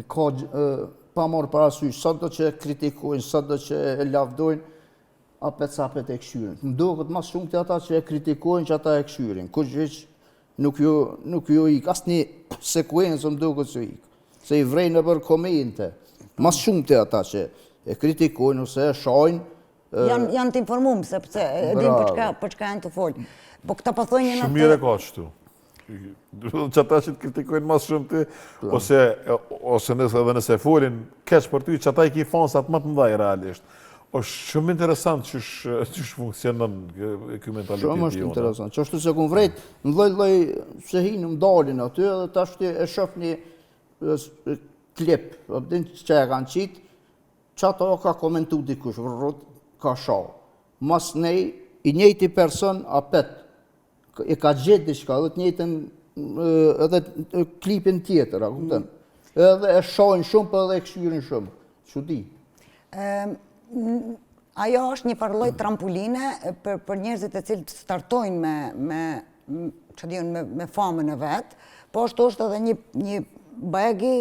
ka pa marrë parasysh, sa do që e kritikojnë, sa do që e lavdojnë, apet e këshyrin. Më duket mas shumë të ata që e kritikojnë që ata e këshyrin. Kush veç nuk ju ik, asë një sekuencë më duket që ik. Se i vrejnë për komente. Mas shumë të ata që e kritikojnë ose e shajnë. Janë të informumë, sepse e dim për çka janë të folë. Po këta po thojnë Shumë mire ka qëtu. Që ata që të kritikojnë mas shumë ty, ose nëse folin keq për ty, që ata i ki fansat më të mëdhaj realisht. është shumë interesant që funksionon kjo mentaliteti jonë. Shumë është interesant. Që është se ku vrejt, në lloj se hinë më dalin aty, edhe tash e shoh një klip, din që e kanë qitë, që ato ka komentu dikush, ka shau. Mas nej, i njëjti person apet, e ka gjetë diçka, edhe të njëjtën edhe klipin tjetër, a kupton? Edhe e shohin shumë, për edhe e këshyrin shumë. Çudi. Ajo është një farë lloj trampoline për njerëzit e cilët startojnë me famën e vet, po është edhe një bagi